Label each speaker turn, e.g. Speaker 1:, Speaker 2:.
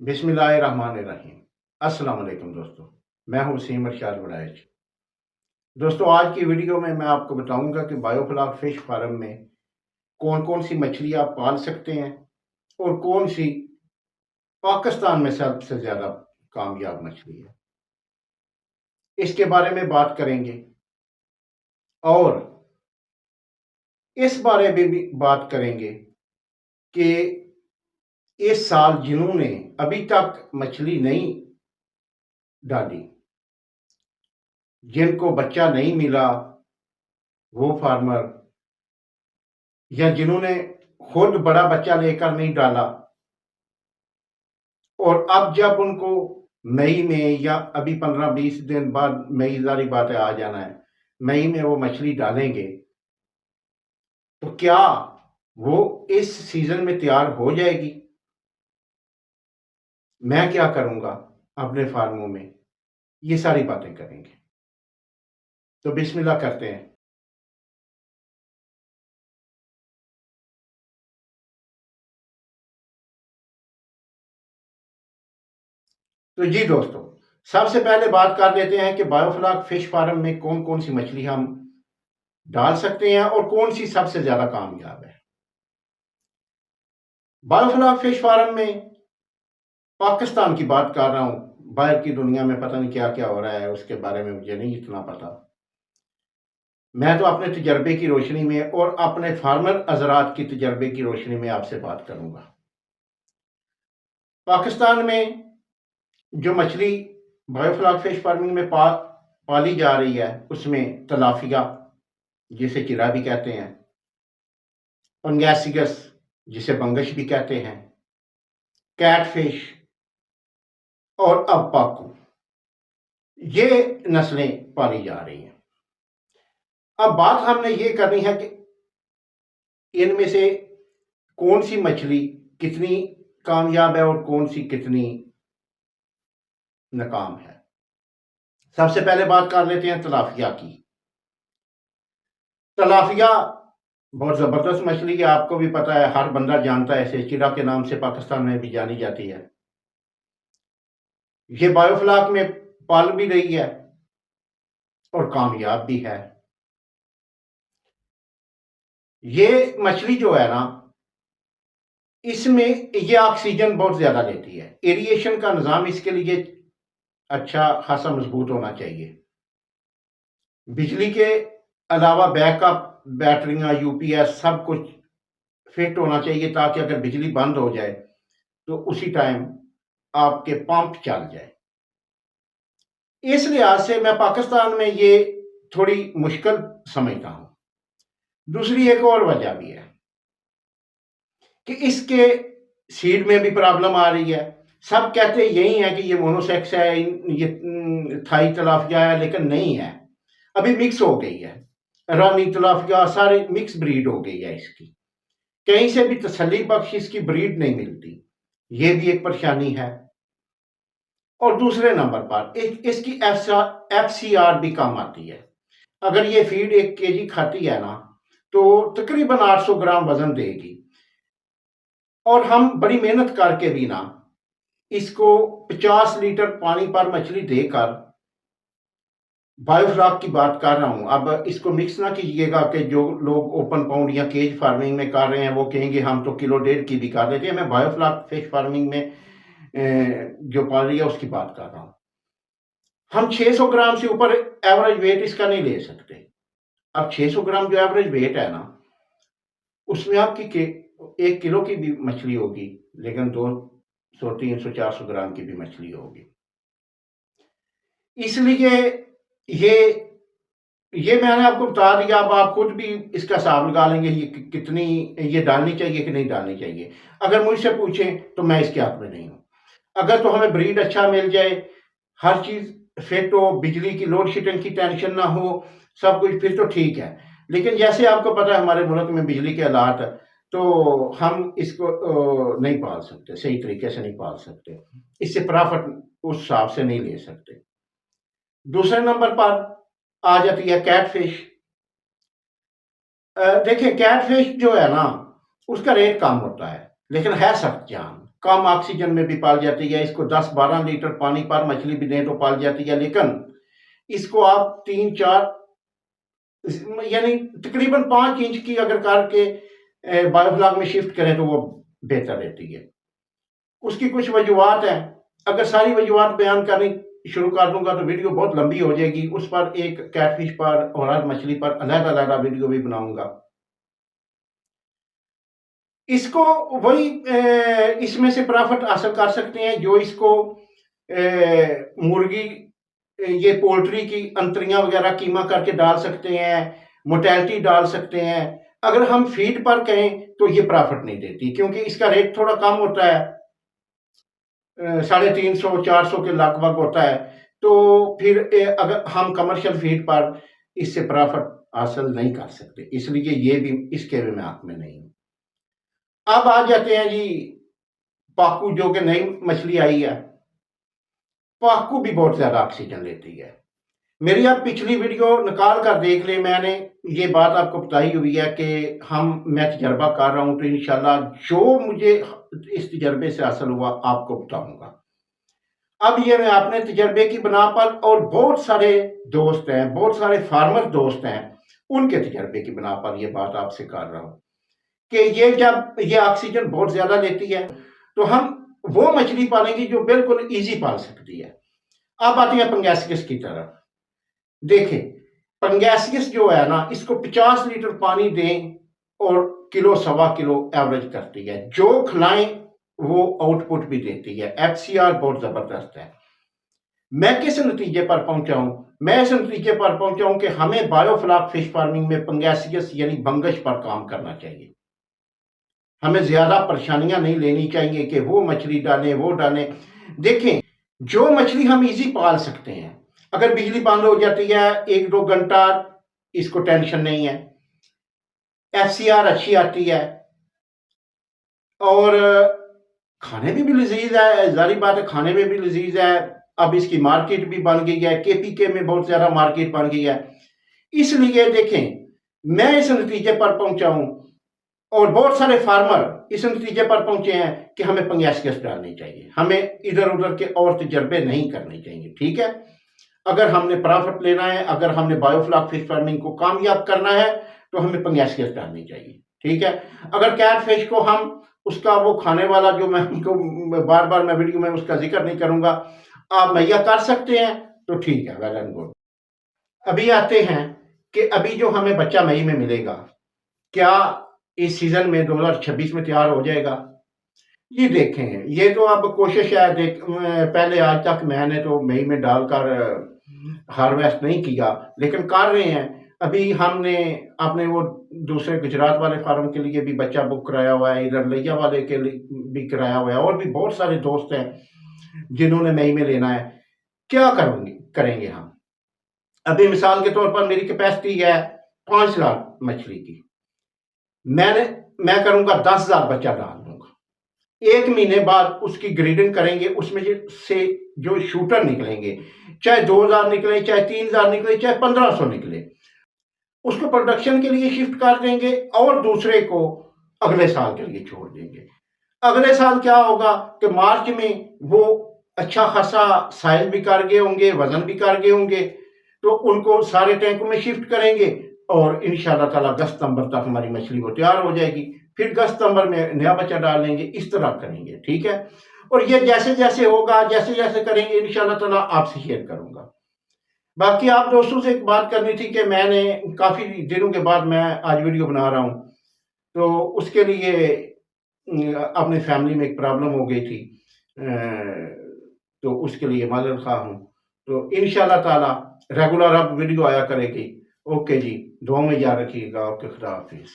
Speaker 1: बिस्मिल्लाहिर्रहमानिर्रहीम। अस्सलाम वालेकुम दोस्तों, मैं हूँ वसीम इरशाद वड़ैच। दोस्तों, आज की वीडियो में मैं आपको बताऊंगा कि बायोफ्लॉक फिश फार्म में कौन-कौन सी मछली आप पाल सकते हैं और कौन सी पाकिस्तान में सबसे ज़्यादा कामयाब मछली है। इसके बारे में बात करेंगे और इस बारे में भी बात करेंगे कि इस साल जिन्होंने अभी तक मछली नहीं डाली, जिनको बच्चा नहीं मिला, वो फार्मर या जिन्होंने खुद बड़ा बच्चा लेकर नहीं डाला और अब जब उनको मई में या अभी 15-20 दिन बाद, मई ज़ाहिर बात है आ जाना है, मई में वो मछली डालेंगे, तो क्या वो इस सीज़न में तैयार हो जाएगी? मैं क्या करूँगा अपने फार्मों में? ये सारी बातें करेंगे। तो बिस्मिल्लाह करते हैं। तो जी दोस्तों, सबसे पहले बात कर लेते हैं कि बायोफ्लॉक फिश फार्म में कौन-कौन सी मछली हम डाल सकते हैं और कौन सी सबसे ज़्यादा कामयाब है। बायोफ्लॉक फिश फार्म में पाकिस्तान की बात कर रहा हूँ, बाहर की दुनिया में पता नहीं क्या-क्या हो रहा है, उसके बारे में मुझे नहीं इतना पता। मैं तो अपने तजर्बे की रोशनी में और अपने फार्मर हज़रात की तजर्बे की रोशनी में आपसे बात करूँगा। पाकिस्तान में जो मछली बायोफ्लॉक फिश फार्मिंग में पाली जा रही है, उसमें तिलापिया, जिसे चिरा भी कहते हैं, पंगैसियस, जिसे बंगश भी कहते हैं, कैटफिश और अब पाकू, ये नस्लें पाली जा रही हैं। अब बात हमने ये करनी है कि इनमें से कौन सी मछली कितनी कामयाब है और कौन सी कितनी नाकाम है। सबसे पहले बात कर लेते हैं तिलापिया की। तिलापिया बहुत ज़बरदस्त मछली है, आपको भी पता है, हर बंदा जानता है, इसे चिरा के नाम से पाकिस्तान में भी जानी जाती है। ये बायोफ्लॉक में पल भी रही है और कामयाब भी है। ये मछली जो है ना, इसमें ये ऑक्सीजन बहुत ज़्यादा लेती है। एरिएशन का निज़ाम इसके लिए अच्छा खासा मजबूत होना चाहिए। बिजली के अलावा बैकअप बैटरियाँ, यूपीएस सब कुछ फिट होना चाहिए ताकि अगर बिजली बंद हो जाए तो उसी टाइम आपके पंप चल जाए। इस लिहाज से मैं पाकिस्तान में ये थोड़ी मुश्किल समझता हूँ। दूसरी एक और वजह भी है कि इसके सीड में भी प्रॉब्लम आ रही है। सब कहते यही है कि ये मोनोसेक्स है, ये थाई तिलापिया है, लेकिन नहीं है। अभी मिक्स हो गई है, रानी तिलापिया सारी मिक्स ब्रीड हो गई है इसकी। कहीं से भी तसल्ली बख्श इसकी ब्रीड नहीं मिलती, ये भी एक परेशानी है। और दूसरे नंबर पर इसकी एफसीआर भी कम आती है। अगर ये फीड 1 केजी खाती है ना, तो तकरीबन 800 ग्राम वजन देगी और हम बड़ी मेहनत करके भी ना इसको 50 लीटर पानी पर मछली देकर, बायोफ्लॉक की बात कर रहा हूँ। अब इसको मिक्स ना कीजिएगा कि जो लोग ओपन पाउंड या केज फार्मिंग में कर रहे हैं वो कहेंगे हम तो किलो 1.5 की भी कर देते हैं। मैं बायोफ्लॉक फिश फार्मिंग में जो पाल रही है उसकी बात कर रहा हूँ। हम 600 ग्राम से ऊपर एवरेज वेट इसका नहीं ले सकते। अब 600 ग्राम जो एवरेज वेट है ना, उसमें आपकी 1 किलो की भी मछली होगी, लेकिन 200, 300, 400 ग्राम की भी मछली होगी। इसलिए ये ये मैंने आपको बता दिया। अब आप खुद भी इसका हिसाब लगा लेंगे ये कितनी ये डालनी चाहिए कि नहीं डालनी चाहिए। अगर मुझसे पूछें तो मैं इसके हक में नहीं हूँ। अगर तो हमें ब्रीड अच्छा मिल जाए, हर चीज़ फिट हो, बिजली की लोड शेडिंग की टेंशन ना हो, सब कुछ, फिर तो ठीक है। लेकिन जैसे आपको पता है हमारे मुल्क में बिजली के हालात, तो हम इसको नहीं पाल सकते, सही तरीके से नहीं पाल सकते। इससे प्रॉफिट उस हिसाब से नहीं ले सकते। दूसरे नंबर पर आ जाती है कैटफिश। देखिए कैटफिश जो है ना, उसका रेट कम होता है, लेकिन है सख्त जान, कम ऑक्सीजन में भी पाल जाती है। इसको 10-12 लीटर पानी पर मछली भी दें तो पाल जाती है, लेकिन इसको आप 3-4 यानी तकरीबन 5 इंच की अगर करके बायोफ्लॉक में शिफ्ट करें तो वो बेहतर रहती है। उसकी कुछ वजूहात हैं, अगर सारी वजूहात बयान करनी शुरू कर दूंगा तो वीडियो बहुत लंबी हो जाएगी। उस पर एक कैटफिश पर और हर मछली पर अलग-अलग वीडियो भी बनाऊंगा। इसको वही इसमें से प्रॉफिट हासिल कर सकते हैं जो इसको मुर्गी ये पोल्ट्री की अंतरियां वगैरह कीमा करके डाल सकते हैं, मोर्टेलिटी डाल सकते हैं। अगर हम फीड पर कहें तो ये प्रॉफिट नहीं देती, क्योंकि इसका रेट थोड़ा कम होता है, 350-400 के लगभग होता है। तो फिर अगर हम कमर्शियल फीड पर इससे प्रॉफिट हासिल नहीं कर सकते, इसलिए ये भी इसके भी मैं हक में नहीं हूँ। अब आ जाते हैं जी पाकू, जो कि नई मछली आई है। पाकू भी बहुत ज्यादा ऑक्सीजन लेती है। मेरी आप पिछली वीडियो निकाल कर देख ले, मैंने ये बात आपको बताई हुई है कि मैं तजर्बा कर रहा हूं, तो इंशाल्लाह जो मुझे इस तजर्बे से हासिल हुआ आपको बताऊंगा। अब ये मैं अपने तजर्बे की बना पर और बहुत सारे दोस्त हैं, बहुत सारे फार्मर दोस्त हैं, उनके तजर्बे की बना पर ये बात आपसे कर रहा हूं कि ये जब ये ऑक्सीजन बहुत ज्यादा लेती है तो हम वो मछली पालेंगे जो बिल्कुल ईजी पाल सकती है। अब आती है पंगैसियस की तरफ। देखें, पंगैसियस जो है ना, इसको 50 लीटर पानी दें और किलो सवा किलो एवरेज करती है। जो खिलाएं वो आउटपुट भी देती है। एफसीआर बहुत जबरदस्त है। मैं किस नतीजे पर पहुंचा हूं? मैं इस नतीजे पर पहुंचा हूं कि हमें बायोफ्लॉक फिश फार्मिंग में पंगैसियस यानी बंगश पर काम करना चाहिए। हमें ज्यादा परेशानियां नहीं लेनी चाहिए कि वो मछली डालें वो डालें। देखें, जो मछली हम इजी पाल सकते हैं, अगर बिजली बंद हो जाती है 1-2 घंटा, इसको टेंशन नहीं है, एफसीआर अच्छी आती है और खाने में भी लजीज है। जारी बात है, खाने में भी लजीज है। अब इसकी मार्केट भी बन गई है, केपीके में बहुत ज्यादा मार्केट बन गई है। इसलिए देखें, मैं इस नतीजे पर पहुंचा हूं और बहुत सारे फार्मर इस नतीजे पर पहुंचे हैं कि हमें पंगैसियस डालनी चाहिए, हमें इधर उधर के और तजर्बे नहीं करने चाहिए। ठीक है, अगर हमने प्रॉफिट लेना है, अगर हमने बायोफ्लॉक फिश फार्मिंग को कामयाब करना है तो हमें पंगैसियस डालनी चाहिए। ठीक है, अगर कैटफिश को हम उसका वो खाने वाला जो मैं उनको बार बार मैं वीडियो में उसका जिक्र नहीं करूंगा, आप मुहैया कर सकते हैं तो ठीक है, वेल एंड गुड। अभी आते हैं कि अभी जो हमें बच्चा मई में मिलेगा, क्या इस सीजन में 2026 में तैयार हो जाएगा? ये देखें, ये तो अब कोशिश है। पहले आज तक मैंने तो मई में डालकर हार्वेस्ट नहीं किया, लेकिन कर रहे हैं। अभी हमने अपने वो दूसरे गुजरात वाले फार्म के लिए भी बच्चा बुक कराया हुआ है, इधर लिया वाले के लिए भी कराया हुआ है, और भी बहुत सारे दोस्त हैं जिन्होंने मई में लेना है। क्या करेंगे हम? अभी मिसाल के तौर पर मेरी कैपेसिटी है 5 लाख मछली की, मैं करूंगा 10,000 बच्चा डाल दूंगा। 1 महीने बाद उसकी ग्रेडिंग करेंगे, उसमें से जो शूटर निकलेंगे, चाहे 2,000 निकले, चाहे 3,000 निकले, चाहे 1,500 निकले, उसको प्रोडक्शन के लिए शिफ्ट कर देंगे और दूसरे को अगले साल के लिए छोड़ देंगे। अगले साल क्या होगा कि मार्च में वो अच्छा खासा साइल भी कर गए होंगे, वजन भी कर गए होंगे, तो उनको सारे टैंकों में शिफ्ट करेंगे और इंशाल्लाह ताला अगस्त सितंबर तक हमारी मछली वो तैयार हो जाएगी। फिर अगस्त सितंबर में नया बच्चा डाल लेंगे, इस तरह करेंगे। ठीक है, और ये जैसे जैसे होगा, जैसे जैसे करेंगे, इंशाल्लाह ताला आपसे शेयर करूंगा। बाकी आप दोस्तों से एक बात करनी थी कि मैंने काफ़ी दिनों के बाद मैं आज वीडियो बना रहा हूँ, तो उसके लिए अपनी फैमिली में एक प्रॉब्लम हो गई थी, तो उसके लिए माजरत ख़्वाह हूँ। तो इंशाल्लाह ताला रेगुलर अब वीडियो आया करेगी। ओके जी, दुआ में याद रखिएगा। ओके, खुदा हाफिज़।